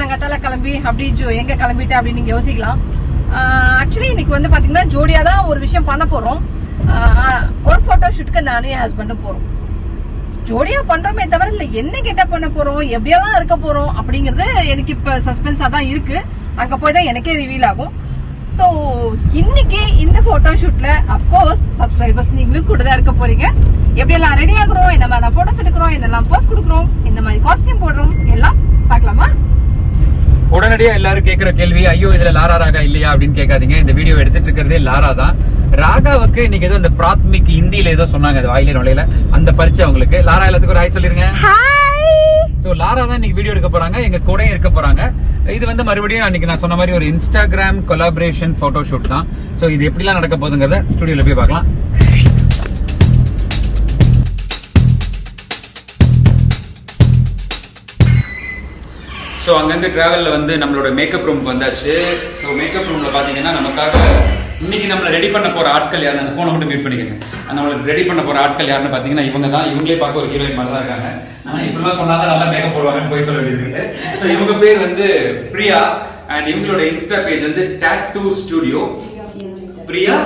காலங்காத்தால கிளம்பி அப்படி எங்க கிளம்பிட்டு அப்படின்னு நீங்க யோசிக்கலாம். ஆக்சுவலி இன்னைக்கு வந்து பாத்தீங்கன்னா ஜோடியா தான் ஒரு விஷயம் பண்ண போறோம். ஒரு போட்டோ ஷூட்டுக்கு நானே ஹஸ்பண்டும் போறோம். ஜோடியா பண்றோமே தவிர இல்ல என்ன கெட்ட பண்ண போறோம், எப்படியெல்லாம் இருக்க போறோம் அப்படிங்கறது எனக்கு இப்ப சஸ்பென்ஸா தான் இருக்கு. அங்க போய் தான் எனக்கே ரிவீல் ஆகும். சோ இன்னைக்கு இந்த போட்டோ ஷூட்ல அப்கோர்ஸ் சப்ஸ்கிரைபர்ஸ் நீங்களும் கூட தான் இருக்க போறீங்க. எப்படியெல்லாம் ரெடி ஆகுறோம், என்ன மாதிரி போட்டோஸ் எடுக்கிறோம், என்னெல்லாம் போஸ்ட் கொடுக்குறோம், இந்த மாதிரி காஸ்டியூம் போடுறோம், எல்லாம் பார்க்கலாமா? உடனடியா எல்லாரும் கேட்கிற கேள்வி, ஐயோ இதுல லாரா ராகா இல்லையா அப்படின்னு கேட்காதீங்க. இந்த வீடியோ எடுத்துட்டு இருக்கிறதே லாரா தான். ராகாவுக்கு இன்னைக்கு ஏதோ இந்த பிராத்மிக் ஹிந்தியில ஏதோ சொன்னாங்க, அது வாயில நுழையில அந்த பரிச்சை அவங்களுக்கு. லாரா எல்லாத்துக்கும் ஒரு ஹாய் சொல்லிருங்க. சோ லாரா தான் இன்னைக்கு வீடியோ எடுக்க போறாங்க, எங்க கூடயும் இருக்க போறாங்க. இது வந்து மறுபடியும் அன்னைக்கு நான் சொன்ன மாதிரி ஒரு இன்ஸ்டாகிராம் கொலாபரேஷன் போட்டோ ஷூட் தான். சோ இது எப்படிலாம் நடக்க போகுதுங்கிறத ஸ்டுடியோல போய் பார்க்கலாம். ஸோ அங்கேருந்து ட்ராவலில் வந்து நம்மளோட மேக்கப் ரூமுக்கு வந்தாச்சு. ஸோ மேக்கப் ரூமில் பார்த்தீங்கன்னா நமக்காக இன்னைக்கு நம்மளை ரெடி பண்ண போகிற ஆட்கள் யாருன்னு அந்த ஃபோனை மட்டும் மீட் பண்ணிக்கோங்க. நம்மளுக்கு ரெடி பண்ண போகிற ஆட்கள் யாருன்னு பார்த்தீங்கன்னா இவங்க தான். இவங்களே பார்க்க ஒரு ஹீரோயின் மாதிரி தான் இருக்காங்க. ஆனால் இப்படிலாம் சொன்னால் தான் நல்லா மேக்கப் போடுவாங்கன்னு போய் சொல்ல வேண்டியது. ஸோ இவங்க பேர் வந்து பிரியா அண்ட் இவங்களோட இன்ஸ்டா பேஜ் வந்து tattoo studio. Priya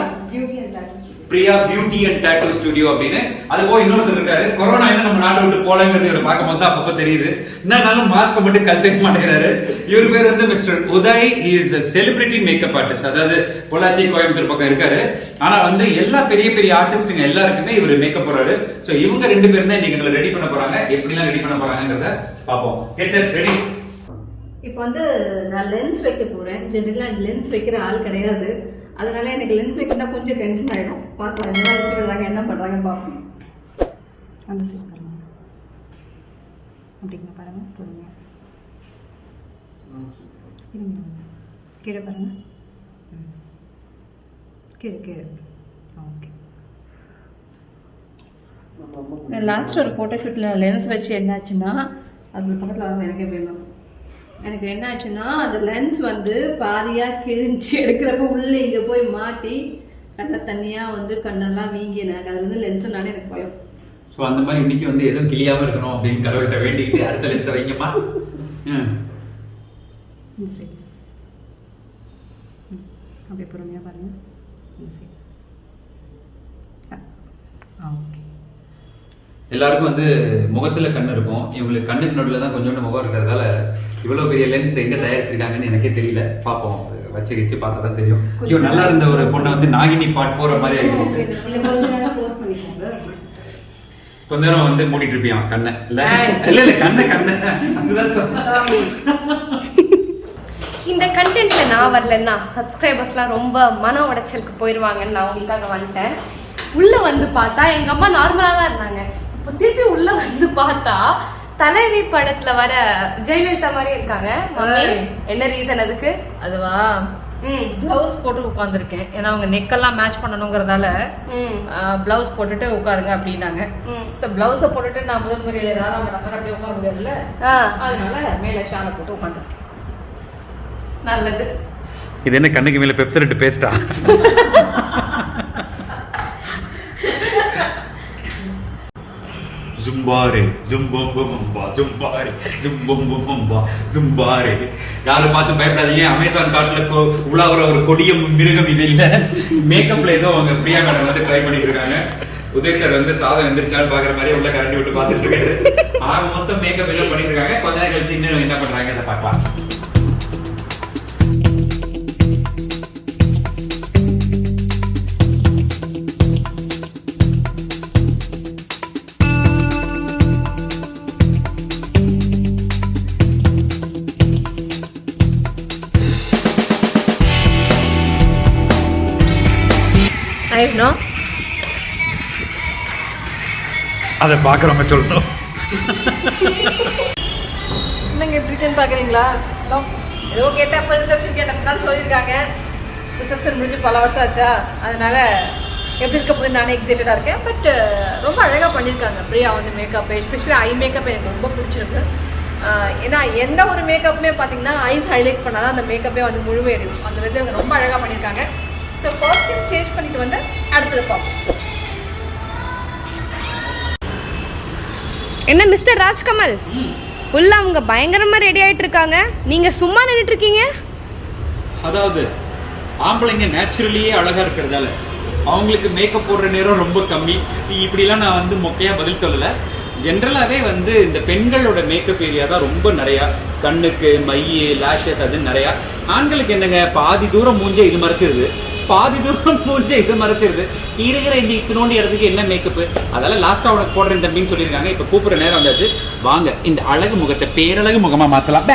beauty and tattoo studio அப்படின்னு. அது போய் இன்னொருத்தர் இருக்காரு. கொரோனா என்ன நம்ம நாட்டை விட்டு போலங்கிறது இவரை பார்க்கும் போது அப்பப்போ தெரியுது. என்னன்னாலும் மாஸ்க் மட்டும் கழட்ட மாட்டேங்கிறாரு. இவர் பேர் வந்து mister Uday. Is celebrity makeup artist. அதாவது பொள்ளாச்சி கோயம்புத்தூர் பக்கம் இருக்காரு. ஆனா வந்து எல்லா பெரிய பெரிய ஆர்டிஸ்டுங்க எல்லாருக்குமே இவர் மேக்கப் போறாரு. சோ இவங்க ரெண்டு பேரும் தான் இன்னைக்கு எங்களை ரெடி பண்ண போறாங்க. எப்படிலாம் ரெடி பண்ண போறாங்கிறத பார்ப்போம். ரெடி. இப்போ வந்து நான் லென்ஸ் வைக்க போறேன். ஜெனரலா லென்ஸ் வைக்கிற ஆள் கிடையாது. அதனால எனக்கு லென்ஸ் வைக்கணும்னா கொஞ்சம் டென்ஷன் ஆயிடும். பார்க்கலாம் என்ன வச்சுக்கிறாங்க, என்ன பண்றாங்க பார்ப்போம். அந்த சைட் பாருங்க, அப்படிங்க பாருங்க, போடுங்க. கீழே பாருங்க, கீழே கீழே. ஓகே. லாஸ்ட் ஒரு ஃபோட்டோ ஷூட்டில் லென்ஸ் வச்சு என்னாச்சுன்னா, அது பக்கத்தில் வந்து எனக்கே வேணும். எனக்கு என்ன ஆச்சுன்னா அந்த லென்ஸ் வந்து பாதியாக கிழிஞ்சு எடுக்கிறப்ப உள்ளே இங்கே போய் மாட்டி கண்ணை தண்ணியாக வந்து கண்ணெல்லாம் வீங்கி எனக்கு அது வந்து லென்ஸுனாலே எனக்கு பயம். ஸோ அந்த மாதிரி இன்னைக்கு வந்து எதுவும் கிளியாம இருக்கணும் அப்படின்னு கடவுள்கிட்ட வேண்டிக்கிட்டு அடுத்த லென்ஸை வைங்கம்மா. சரி, அப்படியே பொறுமையாக பாருங்க. ஓகே. எல்லாருக்கும் வந்து முகத்துல கண்ணு இருக்கும். இவங்களுக்கு கண்ணுக்கு நடுவில் தான் கொஞ்சோண்டு முகம் இருக்கிறதால இவ்வளவு பெரிய லென்ஸ் எங்க தயாரிச்சிருக்காங்கன்னு எனக்கே தெரியல. பாப்போம், வச்சு பார்த்தா தான் தெரியும். ஐயோ நல்லா இருந்த ஒரு பொண்ணை வந்து நாகினி பாட் போற மாதிரி ஆயிடுச்சு. கொஞ்ச நேரம் வந்து மூடிட்டு இருப்பியான் கண்ணை. இல்ல கண்ணை அதுதான் சொல்றேன். இந்த கண்டென்ட்ல நான் வரலன்னா சப்ஸ்கிரைபர்ஸ்லாம் ரொம்ப மன உடைச்சலுக்கு போயிடுவாங்கன்னு நான் உங்களுக்காக வந்துட்டேன். உள்ள வந்து பார்த்தா எங்க அம்மா நார்மலா தான் இருந்தாங்க. இப்போ திருப்பி உள்ள வந்து பார்த்தா தலைவி படத்துல வர ஜெயலலிதா மாதிரி இருக்காங்க. என்ன ரீசன் அதுக்கு? அதுவா, பிளவுஸ் போட்டு உட்காந்துருக்கேன். ஏன்னா அவங்க நெக்கெல்லாம் மேட்ச் பண்ணணுங்கிறதால பிளவுஸ் போட்டுட்டு உட்காருங்க அப்படின்னாங்க. ஸோ பிளவுஸை போட்டுட்டு நான் முதல் முறை ராதா மேடம் அப்படியே உட்கார முடியாதுல்ல, அதனால மேல ஷாலை போட்டு உட்காந்துருக்கேன். நல்லது. இது என்ன கண்ணுக்கு மேல பெப்சரட் பேஸ்டா? ஜும்பாரே ஜும்பம்பம்பா ஜும்பாரே ஜும்பம்பம்பா ஜும்பாரே. யாரும் பார்த்து பயப்படாதீங்க. அமேசான் காட்டுல உலாவுற ஒரு கொடிய மிருகம் இது இல்ல. மேக்கப்ல ஏதோ அவங்க பிரியா மேடம் வந்து ட்ரை பண்ணிட்டு இருக்காங்க. உதய் சார் வந்து சாதம் எந்திரிச்சாலும் பாக்குற மாதிரி உள்ள கரண்டி விட்டு பார்த்துட்டு இருக்காரு. ஆக மொத்தம் மேக்கப் ஏதோ பண்ணிட்டு இருக்காங்க. கொஞ்ச நேரம் கழிச்சு இன்னும் என்ன பண்றாங்க அதை பார்க்கலாம். அதை பாக்குறவங்க சொல்லணும். என்னங்க எப்படி இருக்குன்னு பாக்குறீங்களா? ஏதோ கேட்டப்ப ரிசப்ஷன் கேட்டப்பனால சொல்லியிருக்காங்க. ரிசப்ஷன் முடிஞ்சு பல வருஷம் ஆச்சா, அதனால எப்படி இருக்க போது நானே எக்ஸைட்டடா இருக்கேன். பட் ரொம்ப அழகா பண்ணியிருக்காங்க பிரியா வந்து மேக்கப். எஸ்பெஷலி ஐ மேக்கப் எனக்கு ரொம்ப பிடிச்சிருக்கு. ஏன்னா எந்த ஒரு மேக்கப்புமே பார்த்தீங்கன்னா ஐஸ் ஹைலைட் பண்ணாதான் அந்த மேக்கப்பே வந்து முழுமையடையும். அந்த விதத்தில் இவங்க ரொம்ப அழகாக பண்ணியிருக்காங்க. ஸோ காஸ்டியூம் சேஞ்ச் பண்ணிட்டு வந்து அடுத்தது பார்ப்போம். என்ன மிஸ்டர் ராஜ்கமல், உள்ள அவங்க பயங்கரமா ரெடி ஆயிட்டு இருக்காங்க, நீங்க சும்மா நின்றுட்டு இருக்கீங்க. அதாவது ஆம்பளைங்க நேச்சுரலியே அழகா இருக்கிறதால அவங்களுக்கு மேக்கப் போடுற நேரம் ரொம்ப கம்மி. இப்படிலாம் நான் வந்து மொக்கையா பதில் சொல்லலை. ஜென்ரலாகவே வந்து இந்த பெண்களோட மேக்கப் ஏரியா தான் ரொம்ப நிறையா. கண்ணுக்கு மை, லேஷஸ் அது நிறையா. ஆண்களுக்கு என்னங்க, பாதி தூரம் மூஞ்சே இது மறைச்சிருது, பாதி தூரம் மூஞ்சே இது மறைச்சிருது. இருக்கிற இந்த இத்தினோண்டு இடத்துக்கு என்ன மேக்கப்பு? அதெல்லாம் லாஸ்ட்டாக அவனுக்கு போடுறேன் தம்பின்னு சொல்லியிருக்காங்க. இப்போ கூப்பிட்ற நேரம் வந்தாச்சு. வாங்க இந்த அழகு முகத்தை பேரழகு முகமாக மாற்றலாம்.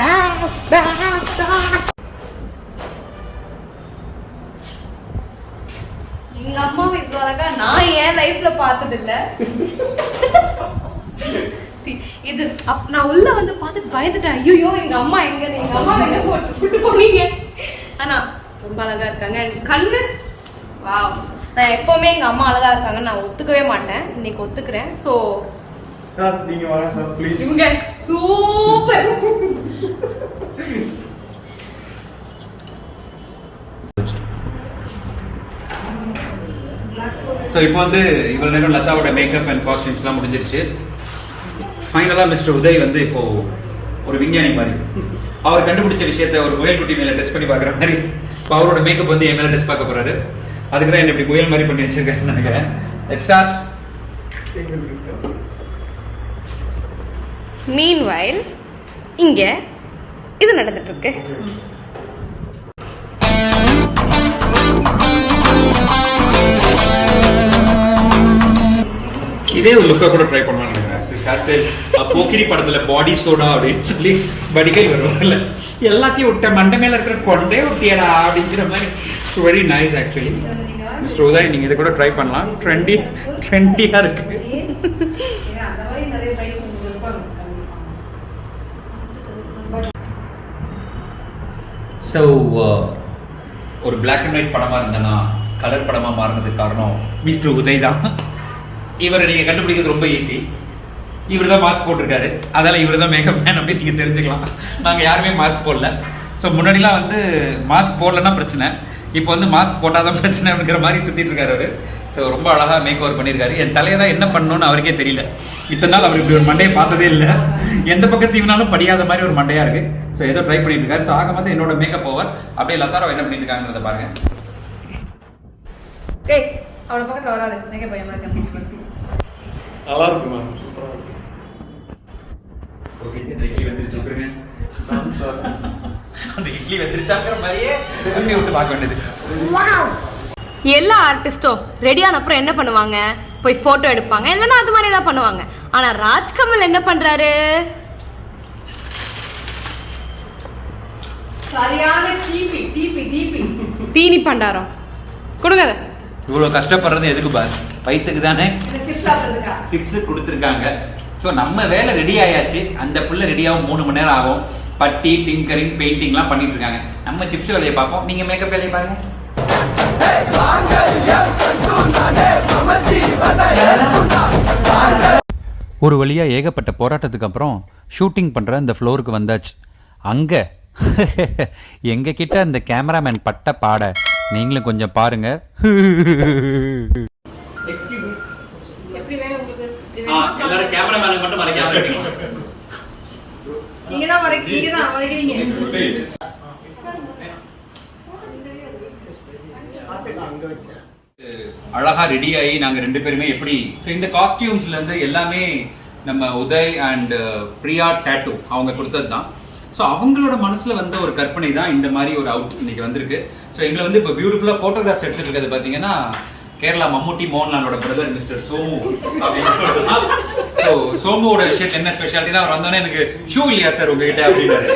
எங்க அம்மாவை இவ்வளவு அழகா நான் என் லைஃப்ல பார்த்தது இல்ல. இது நான் உள்ள வந்து பார்த்துட்டு பயந்துட்டேன். ஐயோ எங்க அம்மா எங்க போட்டு போனீங்க. ஆனா ரொம்ப அழகா இருக்காங்க. கண்ணு வாவ். நான் எப்பவுமே எங்க அம்மா அழகா இருக்காங்க நான் ஒத்துக்கவே மாட்டேன், இன்னைக்கு ஒத்துக்கிறேன். சோ சார் நீங்க வாங்க சார் ப்ளீஸ். இவங்க சூப்பர். ஸோ இப்போ வந்து இவ்வளோ நேரம் லதாவோட மேக்கப் அண்ட் காஸ்டியூம்ஸ்லாம் முடிஞ்சிருச்சு. ஃபைனலாக மிஸ்டர் உதய் வந்து இப்போ ஒரு விஞ்ஞானி மாதிரி அவர் கண்டுபிடிச்ச விஷயத்த ஒரு முயல் குட்டி மேலே டெஸ்ட் பண்ணி பார்க்குற மாதிரி இப்போ அவரோட மேக்கப் வந்து என் மேலே டெஸ்ட் பார்க்க போறாரு. அதுக்கு தான் என்ன இப்படி முயல் மாதிரி பண்ணி வச்சிருக்கேன்னு நினைக்கிறேன். Let's start. மீன்வைல் இங்க இது நடந்துட்டு இருக்கு. இதே ஒரு லுக்கா கூட ட்ரை பண்ணலாம்னு நினைக்கிறேன். போக்கிரி படத்துல பாடி சோடா அப்படின்னு சொல்லி வடிகை வருவாங்கல்ல, எல்லாத்தையும் விட்ட மண்டை மேல இருக்கிற கொண்டே விட்டியடா அப்படிங்கிற மாதிரி. Very nice actually. Mister Uday நீங்க இதை கூட ட்ரை பண்ணலாம். ட்ரெண்டியா இருக்கு. ஸோ ஒரு பிளாக் அண்ட் ஒயிட் படமா இருந்தேன்னா கலர் படமா மாறினதுக்கு காரணம் மிஸ்டர் உதய் தான். இவரை நீங்க கண்டுபிடிக்கிறது ரொம்ப ஈஸி. இவர் தான் மாஸ்க் போட்டிருக்காரு, அதனால இவர் தான் மேக்கப் மேன் அப்படின்னு நீங்க தெரிஞ்சுக்கலாம். நாங்க யாருமே மாஸ்க் போடல. ஸோ முன்னாடிலாம் வந்து மாஸ்க் போடலன்னா பிரச்சனை, இப்போ வந்து மாஸ்க் போட்டாதான் பிரச்சனைங்கிற மாதிரி சுத்திட்டு இருக்காரு அவரு. ஸோ ரொம்ப அழகா மேக் ஓவர் பண்ணியிருக்காரு. என் தலையை தான் என்ன பண்ணணும்னு அவருக்கே தெரியல. இத்தனை நாள் அவர் இப்படி ஒரு மண்டையை பார்த்ததே இல்லை. எந்த பக்கம் சீவனாலும் படியாத மாதிரி ஒரு மண்டையா இருக்கு. ஸோ ஏதோ ட்ரை பண்ணிட்டு இருக்காரு. ஸோ ஆக மொத்தம் என்னோட மேக்கப் ஓவர். அப்படியே லதாரோ என்ன பண்ணிட்டு இருக்காங்கிறத பாருங்க. அவளை பக்கத்துல வராது, மேக்கப் பயமா இருக்கு. நல்லா இருக்கு மேம், சூப்பரா இருக்கு. ஓகே இந்த இட்லி வந்துருச்சு விட்டுருங்க. அந்த இட்லி வந்துருச்சாங்கிற மாதிரியே கண்ணை விட்டு பார்க்க வேண்டியது. எல்லா ஆர்டிஸ்டும் ரெடியான அப்புறம் என்ன பண்ணுவாங்க, போய் போட்டோ எடுப்பாங்க, இல்லைன்னா அது மாதிரி தான் பண்ணுவாங்க. ஆனா ராஜ்கமல் என்ன பண்றாரு, சரியான தீனி பண்டாரம் கொடுங்க. இவ்வளவு கஷ்டப்படுறது எதுக்கு பாஸ்? வயிற்றுக்கு தானே. சிப்ஸ் கொடுத்துருக்காங்க. ஸோ நம்ம வேலை ரெடி ஆயாச்சு. அந்த புள்ள ரெடியாகவும் 3 மணி நேரம் ஆகும். பட்டி டிங்கரிங் பெயிண்டிங்லாம் பண்ணிட்டு இருக்காங்க. நம்ம சிப்ஸ் வேலையை பார்ப்போம், நீங்க மேக்கப் வேலையை பாருங்க. ஒரு வழியா ஏகப்பட்ட போராட்டத்துக்கு அப்புறம் ஷூட்டிங் பண்ற அந்த ஃப்ளோருக்கு வந்தாச்சு. அங்க எங்க கிட்ட அந்த கேமராமேன் பட்ட பாட நீங்களும் கொஞ்சம் பாருங்க. எல்லாரும் கேமராமேனுக்கு மட்டும் மறைக்காம இருக்கீங்க. நீங்க தான் மறைக்கிறீங்க. அழகா ரெடி ஆகி நாங்க 2 பேருமே எப்படி இந்த காஸ்டியூம்ஸ்ல இருந்து எல்லாமே நம்ம உதய் அண்ட் பிரியா டாட்டூ அவங்க கொடுத்தது தான். ஸோ அவங்களோட மனசுல வந்த ஒரு கற்பனை தான் இந்த மாதிரி ஒரு அவுட் இன்னைக்கு வந்திருக்கு. ஸோ எங்களை வந்து இப்போ பியூட்டிஃபுல்லா போட்டோகிராஃப்ஸ் எடுத்துட்டு இருக்கிறது பாத்தீங்கன்னா கேரளா மம்முட்டி மோகன்லாலோட பிரதர் மிஸ்டர் சோமு அப்படின்னு சொல்லலாம். ஸோ சோமுவோட விஷயத்துல என்ன ஸ்பெஷாலிட்டினா அவர் வந்தோடனே எனக்கு ஷூ இல்லையா சார் உங்ககிட்ட அப்படின்னாரு.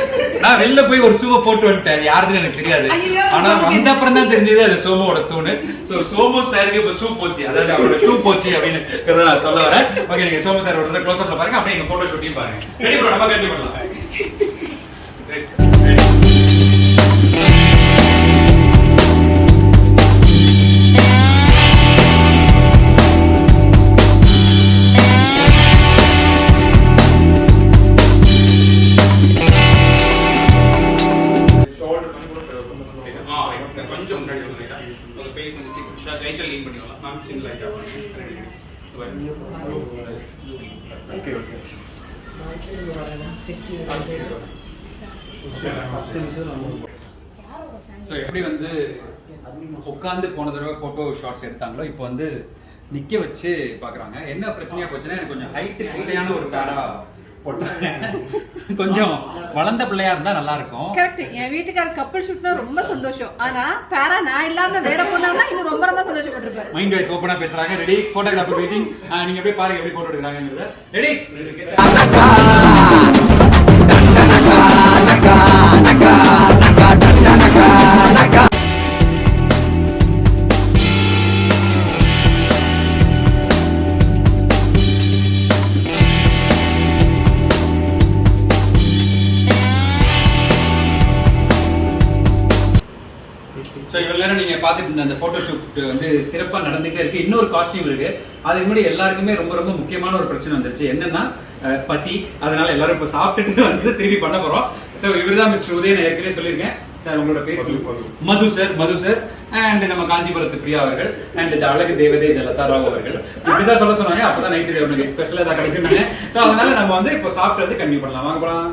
நான் வெளில போய் ஒரு ஷூவை போட்டு வந்துட்டேன், அது யாருன்னு எனக்கு தெரியாது. ஆனா வந்த அப்புறம் தான் தெரிஞ்சது அது சோமுவோட ஷூன்னு. ஸோ சோமு சாருக்கு இப்போ ஷூ போச்சு, அதாவது அவரோட ஷூ போச்சு அப்படின்னு நான் சொல்ல வரேன். ஓகே, நீங்க சோமு சார் ஒரு க்ளோஸ் அப்ல பாருங்க, அப்படியே எங்க போட்டோ ஷூட்டையும் பாருங்க. ரெடி ப்ரோ, நம்ம கண்டிப்பா பண்ணலாம். ஸோ எப்படி வந்து உட்காந்து போன தடவை ஃபோட்டோ ஷாட்ஸ் எடுத்தாங்களோ இப்போ வந்து நிற்க வச்சு பார்க்குறாங்க. என்ன பிரச்சனையாக போச்சுன்னா எனக்கு கொஞ்சம் ஹைட்டு குட்டையான ஒரு பேரா போட்டாங்க. கொஞ்சம் வளர்ந்த பிள்ளையா இருந்தா நல்லா இருக்கும். கரெக்ட். என் வீட்டுக்கார கப்பல் ஷூட்னா ரொம்ப சந்தோஷம். ஆனா பேரா நான் இல்லாம வேற பொண்ணா இன்னும் ரொம்ப ரொம்ப சந்தோஷப்பட்டிருப்பாரு. மைண்ட் வைஸ் ஓப்பனா பேசுறாங்க. Ready, photographer waiting. நீங்க அப்படியே பாருங்க எப்படி போட்டோ எடுக்கிறாங்கங்கறத. ரெடி. ஸோ இவ்வளோ நேரம் நீங்கள் பார்த்துட்டு இருந்த அந்த ஃபோட்டோ ஷூட் வந்து சிறப்பாக நடந்துகிட்டே இருக்கு. இன்னொரு காஸ்டியூம் இருக்கு. அதுக்கு முன்னாடி எல்லாருக்குமே ரொம்ப ரொம்ப முக்கியமான ஒரு பிரச்சனை வந்துருச்சு. என்னன்னா பசி. அதனால எல்லாரும் இப்போ சாப்பிட்டுட்டு வந்து திருப்பி பண்ண போறோம். ஸோ இவர் தான் மிஸ்டர் உதய. நான் ஏற்கனவே சொல்லியிருக்கேன் சார். உங்களோட பேர் மது சார் அண்ட் நம்ம காஞ்சிபுரத்து பிரியா அவர்கள் அண்ட் இந்த அழகு தேவதை லதா ராவ் அவர்கள். இப்படிதான் சொல்ல சொன்னாங்க. அப்பதான் நைட்டு உனக்கு ஸ்பெஷலாக தான் கிடைக்குன்னாங்க. ஸோ அதனால நம்ம வந்து இப்போ சாப்பிட்டு வந்து கன்டினியூ பண்ணலாம். வாங்க போலாம்.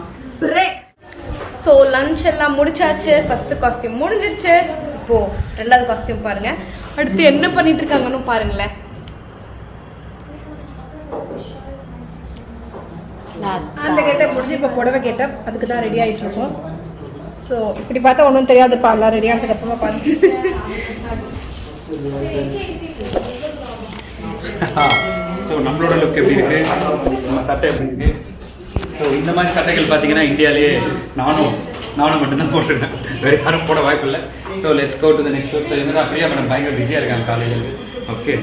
ஸோ லஞ்ச் எல்லாம் முடிச்சாச்சு. ஃபர்ஸ்ட் காஸ்டியூம் முடிஞ்சிருச்சு. இப்போ ரெண்டாவது காஸ்டியூம் பாருங்க. அடுத்து என்ன பண்ணிட்டு இருக்காங்கன்னு பாருங்களேன். அந்த கெட்டப் முடிஞ்சு இப்போ புடவை கெட்டப் அதுக்கு தான் ரெடி ஆகிட்டு இருக்கோம். ஸோ இப்படி பார்த்தா ஒன்றும் தெரியாதுப்பா. எல்லாம் ரெடி ஆனதுக்கு அப்புறமா பாருங்க. ஸோ நம்மளோட லுக் எப்படி இருக்கு, நம்ம சட்டை எப்படி இருக்கு. ஸோ இந்த மாதிரி சட்டைகள் பார்த்தீங்கன்னா இந்தியாவிலேயே நானும் மட்டும்தான் போட்டிருக்கேன். வேறு யாரும் போட வாய்ப்பு இல்லை. So let's go to the next shoot. So இருந்தால் பிரியா மேடம் பயங்கர பிஸியாக இருக்காங்க காலையில். ஓகே.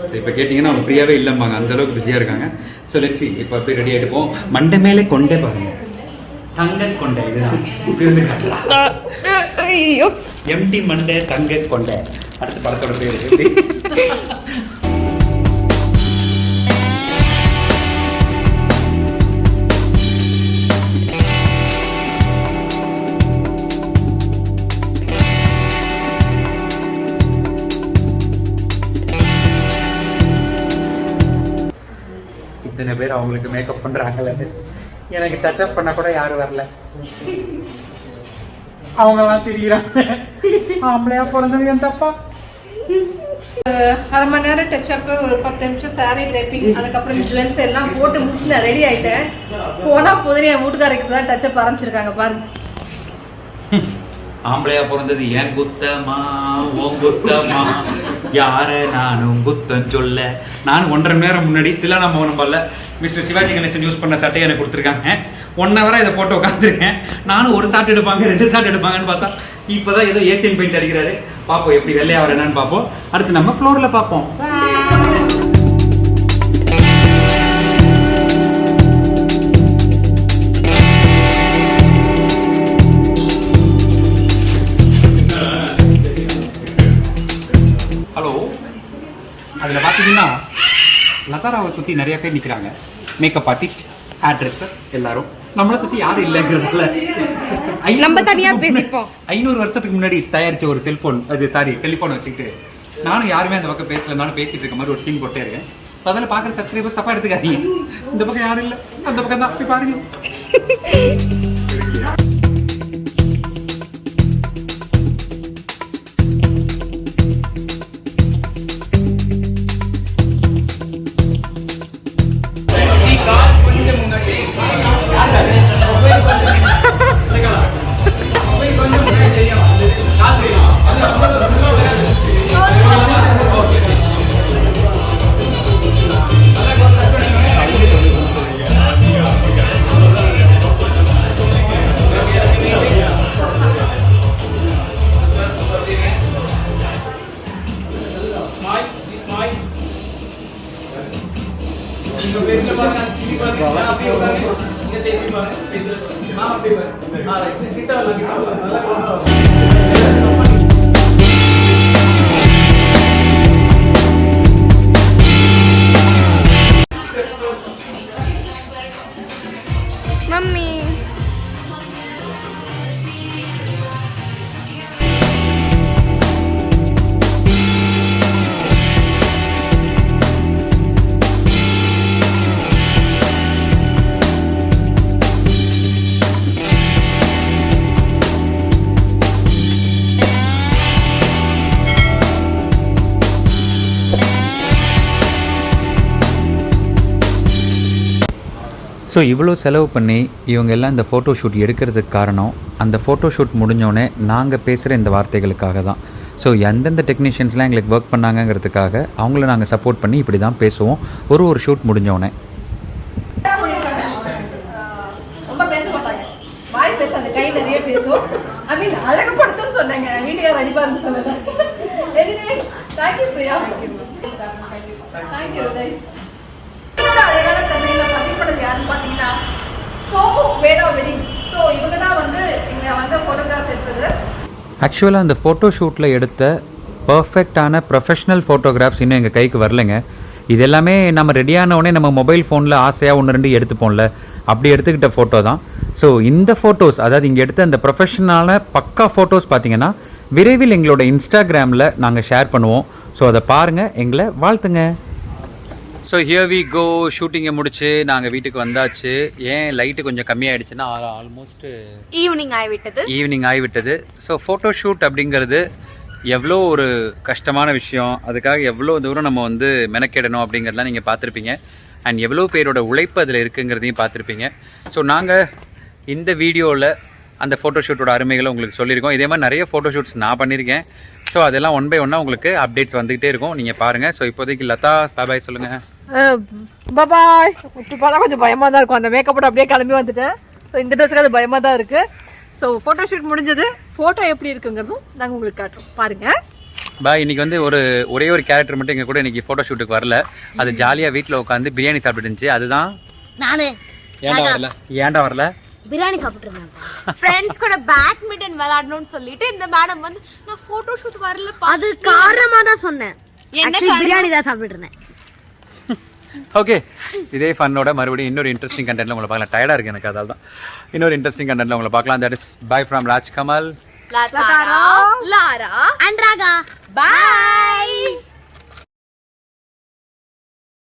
ஸோ இப்போ கேட்டிங்கன்னா அவங்க ஃப்ரீயாகவே இல்லைம்பாங்க. அந்தளவுக்கு பிஸியாக இருக்காங்க. So let's see. இப்போ அப்படியே ரெடி ஆகிட்டு போவோம். மண்டை மேலே கொண்டே பாருங்க. தங்க கொண்டை இதுதான். இப்படி வந்து காட்டலாம். எம்டி மண்டை தங்க கொண்டை. அடுத்த படத்தோட பேர் எப்படி? இத்தனை பேர் அவங்களுக்கு மேக்கப் பண்றாங்கல்ல. எனக்கு டச்சப் பண்ண கூட யாரும் வரல. அவங்கெல்லாம் சிரிக்கிறாங்க. ஆம்பளையா பிறந்தது என் தப்பா? அரை மணி நேரம் டச்சப், ஒரு 10 நிமிஷம் சாரி ட்ரைப்பிங், அதுக்கப்புறம் ஜுவல்ஸ் எல்லாம் போட்டு முடிச்சு நான் ரெடி ஆயிட்டேன். போனா போதும் என் வீட்டுக்காரருக்கு தான் டச்சப் ஆரம்பிச்சிருக்காங்க பாருங்க. ஆம்பளையா பிறந்தது ஏன் குத்தமா உன் குத்தமா, யார நானும் குத்தம் சொல்ல. நானும் 1.5 மணி நேரம் முன்னாடி தில்லானா மோகனம் பால்ல மிஸ்டர் சிவாஜி கணேசன் யூஸ் பண்ண சட்டையை எனக்கு கொடுத்துருக்காங்க. 1 ஹவரா இதை போட்டு உட்காந்துருக்கேன். நானும் ஒரு ஷாட் எடுப்பாங்க 2 ஷாட் எடுப்பாங்கன்னு பார்த்தா இப்பதான் ஏதோ ஏசியன் பெயிண்ட் அடிக்கிறாரு. பார்ப்போம் எப்படி வெள்ளையா வர என்னன்னு பார்ப்போம். அடுத்து நம்ம ஃப்ளோர்ல பார்ப்போம். ஹலோ. அதில் பார்த்தீங்கன்னா லதாராவை சுற்றி நிறைய பேர் நிற்கிறாங்க. மேக்கப் ஆர்டிஸ்ட், ஹேர் ட்ரெஸ்ஸர் எல்லாரும். நம்மளை சுற்றி யாரும் இல்லைங்கிறதுல நம்ம தனியாக பேசிப்போம். 500 வருஷத்துக்கு முன்னாடி தயாரித்த ஒரு செல்ஃபோன், அது டெலிஃபோன் வச்சுக்கிட்டு நானும் யாருமே அந்த பக்கம் பேசல, நானும் பேசிட்டு இருக்க மாதிரி ஒரு சீன் போட்டே இருக்கேன். ஸோ அதில் பார்க்குற சப்ஸ்கிரைபர்ஸ் தப்பாக எடுத்துக்காதீங்க. இந்த பக்கம் யாரும் இல்லை, அந்த பக்கம் தான் போய் பாருங்க. மம்மி ஸோ இவ்வளோ செலவு பண்ணி இவங்க எல்லாம் இந்த ஃபோட்டோ ஷூட் எடுக்கிறதுக்கு காரணம் அந்த ஃபோட்டோ ஷூட் முடிஞ்சோடனே நாங்கள் பேசுகிற இந்த வார்த்தைகளுக்காக தான். ஸோ எந்தெந்த டெக்னீஷியன்ஸ்லாம் எங்களுக்கு ஒர்க் பண்ணாங்கங்கிறதுக்காக அவங்கள நாங்கள் சப்போர்ட் பண்ணி இப்படி தான் பேசுவோம் ஒரு ஷூட் முடிஞ்சோடனே. ரொம்ப பேச மாட்டாங்க, வாய் பேசாது, கை நிறைய பேசும். ஐ மீன் அழகுபடுத்தும் சொன்னாங்க, வீட்டுக்கார அடிப்பாருன்னு சொல்லல. Anyway thank you Priya, thank you Uday. அழகான தன்மையில பதிப்படது யாருன்னு பார்த்தீங்கன்னா சோமு வேதா வெட்டிங்ஸ். ஸோ இவங்க தான் வந்து எங்களை வந்து ஃபோட்டோகிராஃப்ஸ் எடுத்தது. ஆக்சுவலாக அந்த ஃபோட்டோ ஷூட்டில் எடுத்த பர்ஃபெக்டான ப்ரொஃபஷ்னல் ஃபோட்டோகிராஃப்ஸ் இன்னும் எங்கள் கைக்கு வரலைங்க. இது எல்லாமே நம்ம ரெடியானவுடனே நம்ம மொபைல் ஃபோனில் ஆசையாக 1-2 எடுத்துப்போம்ல, அப்படி எடுத்துக்கிட்ட ஃபோட்டோ தான். ஸோ இந்த ஃபோட்டோஸ், அதாவது இங்கே எடுத்த அந்த ப்ரொஃபஷனலான பக்கா ஃபோட்டோஸ் பார்த்தீங்கன்னா விரைவில் எங்களோட இன்ஸ்டாகிராமில் நாங்கள் ஷேர் பண்ணுவோம். ஸோ அதை பாருங்கள், எங்களை வாழ்த்துங்க. So here we go. ஷூட்டிங்கை முடிச்சு நாங்கள் வீட்டுக்கு வந்தாச்சு. ஏன் லைட்டு கொஞ்சம் கம்மியாயிடுச்சுன்னா ஆல்மோஸ்ட் ஈவினிங் ஆகிவிட்டது. ஸோ ஃபோட்டோ ஷூட் அப்படிங்கிறது எவ்வளோ ஒரு கஷ்டமான விஷயம், அதுக்காக எவ்வளோ தூரம் நம்ம வந்து மெனக்கெடணும் அப்படிங்கிறதெல்லாம் நீங்கள் பார்த்துருப்பீங்க. அண்ட் எவ்வளோ பேரோட உழைப்பு அதில் இருக்குங்கிறதையும் பார்த்துருப்பீங்க. ஸோ நாங்கள் இந்த வீடியோவில் அந்த ஃபோட்டோ ஷூட்டோட அருமைகளை உங்களுக்கு சொல்லியிருக்கோம். இதே மாதிரி நிறைய ஃபோட்டோ ஷூட்ஸ் நான் பண்ணியிருக்கேன். ஸோ அதெல்லாம் 1 by 1 உங்களுக்கு அப்டேட்ஸ் வந்துகிட்டே இருக்கும், நீங்கள் பாருங்கள். ஸோ இப்போதைக்கு லதா பாய் சொல்லுங்கள். பாய். இப்போலாம் கொஞ்சம் பயமாக தான் இருக்கும், அந்த மேக்கப்போட அப்படியே கிளம்பி வந்துட்டேன். ஸோ இந்த ட்ரெஸ்ஸுக்கு அது பயமாக தான் இருக்குது. ஸோ ஃபோட்டோ ஷூட் முடிஞ்சது, ஃபோட்டோ எப்படி இருக்குங்கிறதும் நாங்கள் உங்களுக்கு காட்டுறோம், பாருங்கள். பாய். இன்னைக்கு வந்து ஒரே ஒரு கேரக்டர் மட்டும் எங்கள் கூட இன்னைக்கு ஃபோட்டோ ஷூட்டுக்கு வரல. அது ஜாலியாக வீட்டில் உட்காந்து பிரியாணி சாப்பிட்டு இருந்துச்சு. அதுதான் நானு. ஏன்டா வரல? பிரியாணி சாப்பிட்டுருந்தேன். ஃப்ரெண்ட்ஸ் கூட பேட்மிண்டன் விளையாடணும்னு சொல்லிட்டு இந்த மேடம் வந்து நான் ஃபோட்டோ ஷூட் வரல, அது காரணமா தான் சொன்னேன். பிரியாணி தான் சாப்பிட்டு இருந்தேன். ஓகே, இதே ஃபன்னோட மறுபடியும் இன்னொரு இன்ட்ரெஸ்டிங் கண்டென்ட்ல உங்களை பார்க்கலாம். டயர்டாக இருக்குது எனக்கு, அதால் தான். இன்னொரு இன்ட்ரெஸ்டிங் கண்டென்ட்ல உங்களை பார்க்கலாம். That is bye from Rajkamal, Lara and Raga. By.